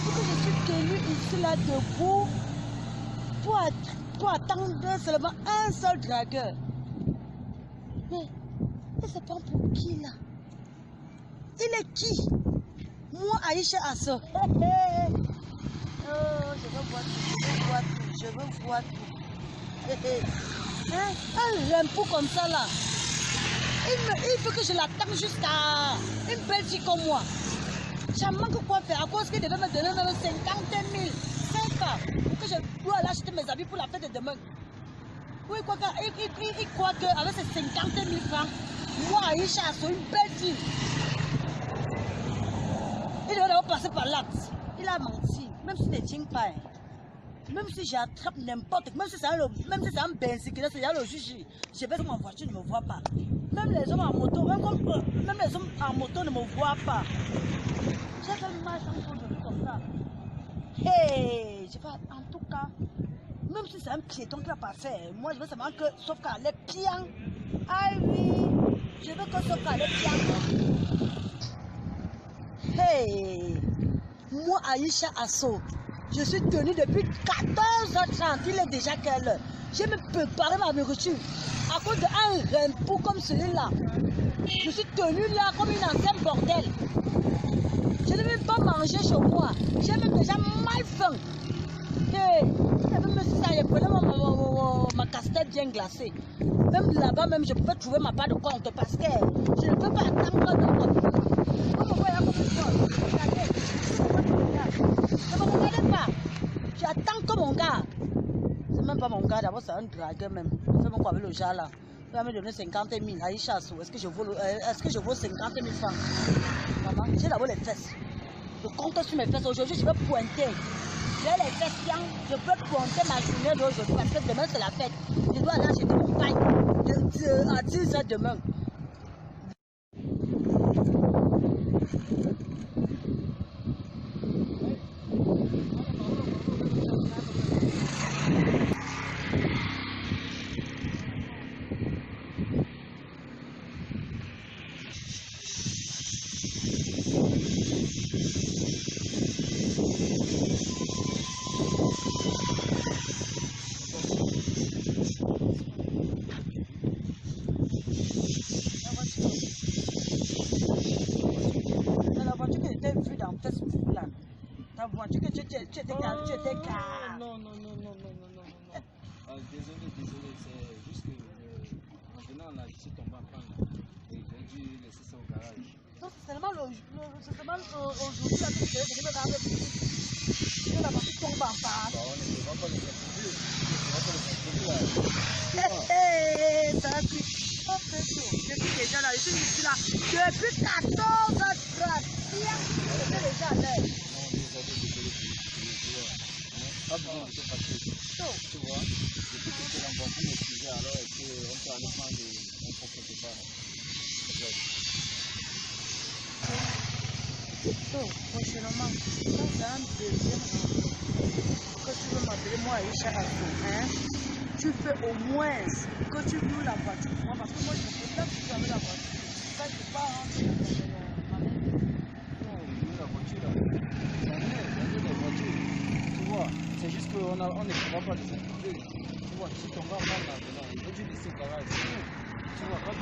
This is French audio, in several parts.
depuis que je suis tenue ici là debout pour attendre seulement un seul dragueur. Mais il se prend pour qui là? Il est qui? Moi, Aïcha Asso. Oh, je veux voir tout, je veux voir tout. Hein? Un rempo comme ça là. Il faut que je l'attende jusqu'à une belle fille comme moi. Ça manque quoi faire à cause qu'il devait me donner même 50 000. C'est pas que je dois aller acheter mes habits pour la fête de demain. Oui, il croit qu'avec ces 50 000 francs, moi, Aïcha Asso, une belle fille. Il devait d'abord passer par l'acte. Il a menti, même s'il ne tient pas. Hein. Même si j'attrape n'importe, même si c'est un benzique, c'est le juge. Je vais sur ma voiture, ne me voit pas. Même les hommes en moto, même les hommes en moto ne me voient pas. J'ai fait une marche aujourd'hui comme ça. Hey, je vais, en tout cas, même si c'est un piéton qui n'a pas fait, moi je veux seulement que, sauf qu'elle est pian. Ah oui, je veux que sauf qu'elle est pian. Hey, moi Aïcha Asso, je suis tenue depuis 14h30, il est déjà quelle heure? J'ai même préparé ma nourriture à cause d'un rempo comme celui-là. Je suis tenue là comme une ancienne bordel. Je ne vais pas manger chez moi, j'ai même déjà mal faim. Hey, même si ça, je prenais ma casse-tête bien glacée. Même là-bas, même je peux trouver ma part de compte parce que je ne peux pas attendre n'importe quoi. Ne me regardez pas. J'attends que mon gars. C'est même pas mon gars, d'abord c'est un dragueur même. Fais-moi quoi avec le gars là. Il va me donner 50 000. Aïcha Asso, est-ce que je vaux 50 000 francs? Maman, j'ai d'abord les fesses. Je compte sur mes fesses. Aujourd'hui, je vais pointer. J'ai les fesses bien. Je peux pointer ma journée d'aujourd'hui parce que demain c'est la fête. Je dois aller acheter mon pain à 10h demain. Ta voiture que tu étais car. Non. Désolé, c'est juste que en venant là, je suis tombé en panne et j'ai dû laisser ça au garage. Donc c'est seulement aujourd'hui là que je vais me rendre plus. La voiture tombe en panne. On ne va pas le faire plus. Ça a pris. Je suis déjà là, je suis ici là depuis 14h30. Je suis déjà à l'heure. Pas besoin de te fâcher. Tu vois, depuis que tu es là, bon, pour m'excuser, alors est-ce qu'on peut aller prendre un pot quelque part? Prochainement, ça c'est un deuxième rendez-vous. Que tu veux m'appeler moi Aïcha Asso, hein? Tu fais au moins que tu loues la voiture pour moi parce que moi je ne peux pas que tu avec la voiture. Ça, je ne peux pas rentrer dans ma main. Non, la voiture là. J'en ai des voitures. Tu vois, c'est juste qu'on ne pourra pas les intégrer. Tu vois, si ton gars parle maintenant, il veut dire laisser le garage. Tu vois, pas de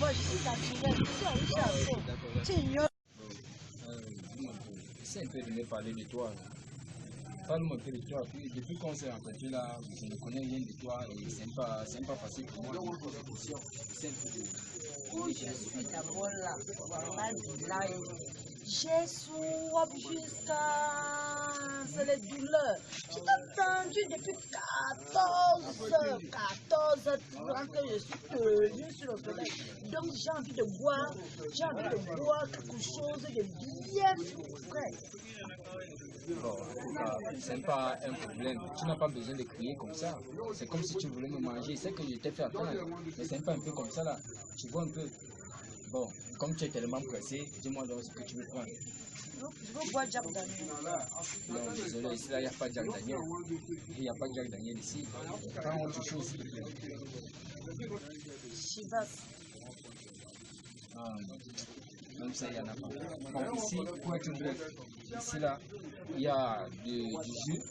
Je suis naturelle, je suis Aïcha Asso. Tu ignores. Essaie un peu de me parler de toi. Parle-moi un peu de toi. Puis, depuis qu'on s'est rencontrés là, je ne connais rien de toi et c'est pas facile pour moi de me poser des questions. Essaie un peu de... Où je suis d'abord là, voilà, j'ai soif jusqu'à... C'est les douleurs. Je t'ai attendu depuis 14h30 que je suis tenue sur le soleil. Donc j'ai envie de boire quelque chose de bien frais. Bon, c'est pas un problème. Tu n'as pas besoin de crier comme ça. C'est comme si tu voulais me manger. C'est que je t'ai fait attendre. Mais c'est pas un peu comme ça là. Tu vois un peu. Bon, comme tu es tellement pressé, dis-moi donc ce que tu veux prendre. Je veux boire Jack Daniel. Non, désolé, ici là, il n'y a pas de Jack Daniel. Il n'y a pas de Jack Daniel ici. Prends autre chose, s'il te plaît. Chivas. Ah non. Même ça, il n'y en a pas. Bon, ici, pour être bref, ici là, il y a du jus,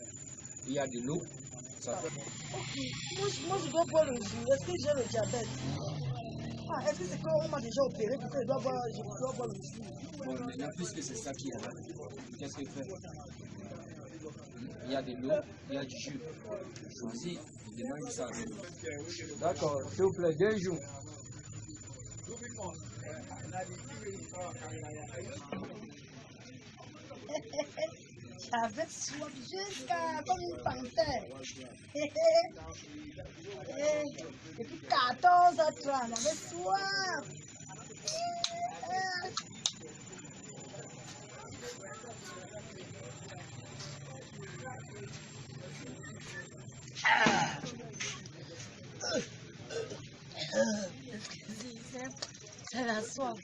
il y a de l'eau. Ça fait. Moi, je dois boire le jus. Est-ce que j'ai le diabète? Ah, est-ce que c'est qu'on m'a déjà opéré pour que je dois boire le jus? Bon, maintenant, puisque c'est ça qui est là, qu'est-ce que je fais? Il y a de l'eau, il y a du jus. Choisis, je demande ça. D'accord, s'il vous plaît, 2 jours. J'avais soif jusqu'à comme une panthère. Depuis 14h30, j'avais soif. C'est la soif.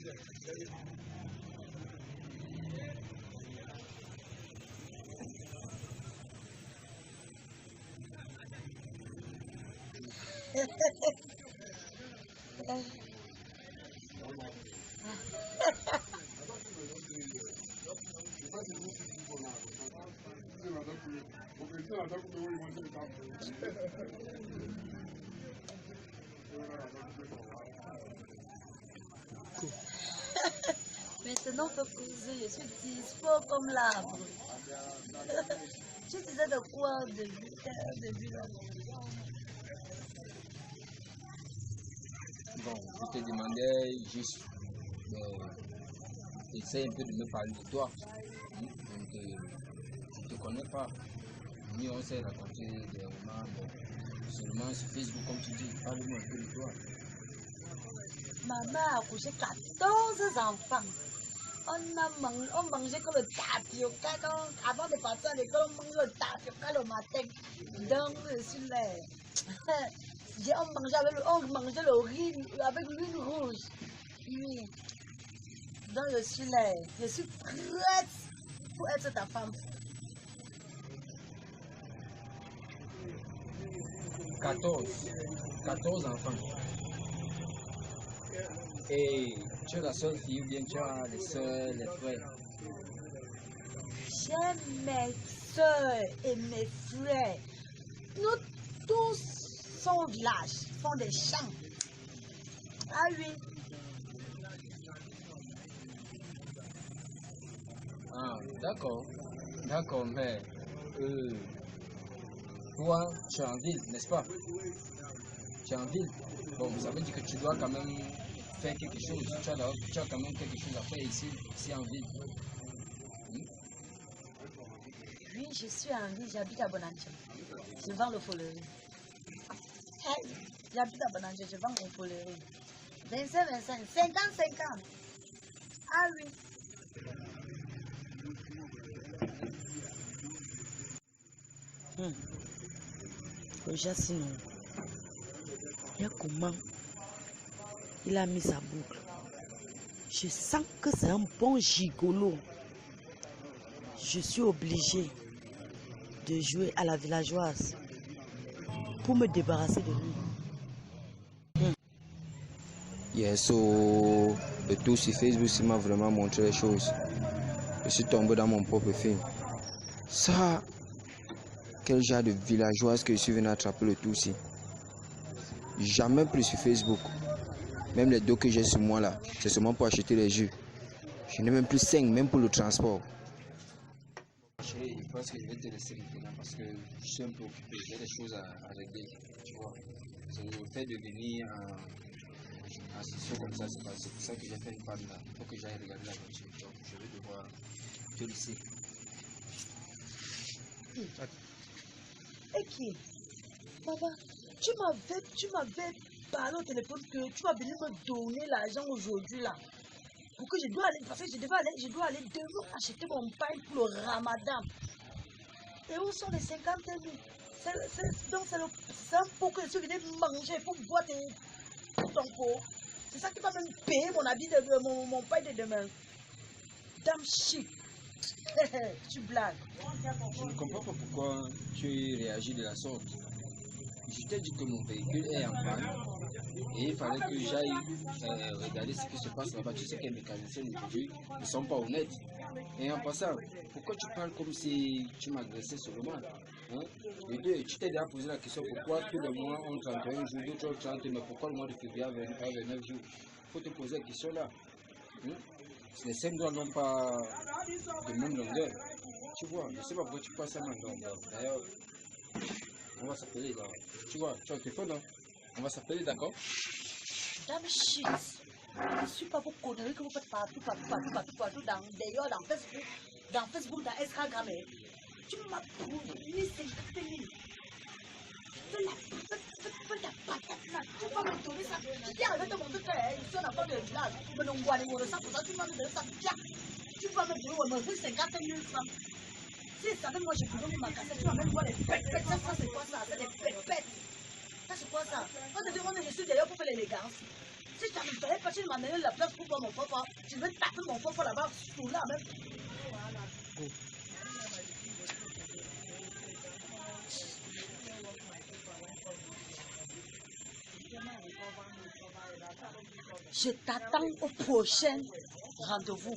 Maintenant, faut causer, je suis dispo comme l'arbre. Tu disais de quoi au début là? Bon, je te demandais juste, essaye un peu de me parler de toi. Je ne te connais pas. Nous, on s'est raconté des romans, seulement sur Facebook, comme tu dis. Parle-moi un peu de toi. Maman a accouché 14 enfants. On mangeait que le tapioca. Avant de partir à l'école, on mangeait le tapioca le matin. Donc, je suis là. On mangeait le riz avec l'huile rouge. Oui. Donc, je suis là. Je suis prête pour être ta femme. 14 enfants. Et tu es la seule fille ou bien tu as les soeurs, les frères? J'ai mes soeurs et mes frères. Nous tous sont au village, font des champs. Ah oui. Ah, d'accord. D'accord, mais toi, tu es en ville, n'est-ce pas? Tu es en ville. Bon, ça veut dire que tu dois quand même faire quelque chose. Tu as quand même quelque chose à faire ici en ville. Oui, je suis en ville, j'habite à Bonandia. Je vends le folerie. J'habite à Bonandia, je vends mon folerie. 25, 25, 50, 50. Ah oui. Jacino, il y a comment il a mis sa boucle. Je sens que c'est un bon gigolo. Je suis obligée de jouer à la villageoise pour me débarrasser de lui. Yes, so le tout sur Facebook, il m'a vraiment montré les choses. Je suis tombé dans mon propre film. Ça, quel genre de villageoise que je suis venu attraper le tout ici. Jamais plus sur Facebook. Même les dos que j'ai sur moi là, c'est seulement pour acheter les jus. Je n'ai même plus 5, même pour le transport. Je pense que je vais te laisser maintenant parce que je suis un peu occupé. J'ai des choses à régler, tu vois. C'est le fait de venir en session comme ça, c'est pour ça que j'ai fait une panne là. Il faut que j'aille regarder la voiture. Donc je vais devoir te laisser. Et qui? Papa, tu m'avais parlé au téléphone que tu vas venir me donner l'argent aujourd'hui là. Pour que je dois aller, parce que je dois aller demain acheter mon pain pour le ramadan. Et où sont les 50 000? Donc c'est un pot que je suis venu manger pour boire ton pot. C'est ça qui va même payer mon habit de mon pain de demain. Damn shit. Tu blagues. Je ne comprends pas pourquoi tu réagis de la sorte. Je t'ai dit que mon véhicule est en panne et il fallait que j'aille regarder ce qui se passe là-bas. Tu sais que les mécaniciens aujourd'hui ne sont pas honnêtes. Et en passant, pourquoi tu parles comme si tu m'agressais seulement, hein? Et deux, tu t'es déjà posé la question pourquoi tous les mois ont 31 jours, d'autres ont 30, mais pourquoi le mois de février a 29 jours? Il faut te poser la question là. Hein? Les 5 doigts n'ont pas de même longueur. Tu vois, je ne sais pas pourquoi tu passes à ma longueur. D'ailleurs, on va s'appeler là. Tu vois, tu as le téléphone là. On va s'appeler, d'accord? Damn shit. Je ne suis pas vos conneries que vous faites partout, d'ailleurs dans Facebook, dans Instagram. Tu m'as mis 50 000. Fais la patate là. Tu vas me donner ça. Tu viens avec mon truc, je suis un enfant de village. Mais non, moi, ça pour ça, tu vas me donner ça. Tu vas me donner 50 000 francs. Si ça fait moi, je peux ma cassette, tu vas même voir les pètes. Ça, c'est quoi ça? C'est des pètes. Ça, c'est quoi ça? Quand tu demandes, je suis d'ailleurs pour faire l'élégance. Si je t'arriverais pas, tu m'as donné la place pour voir mon papa. Je vais taper mon papa là-bas, sous là même. Je t'attends au prochain rendez-vous.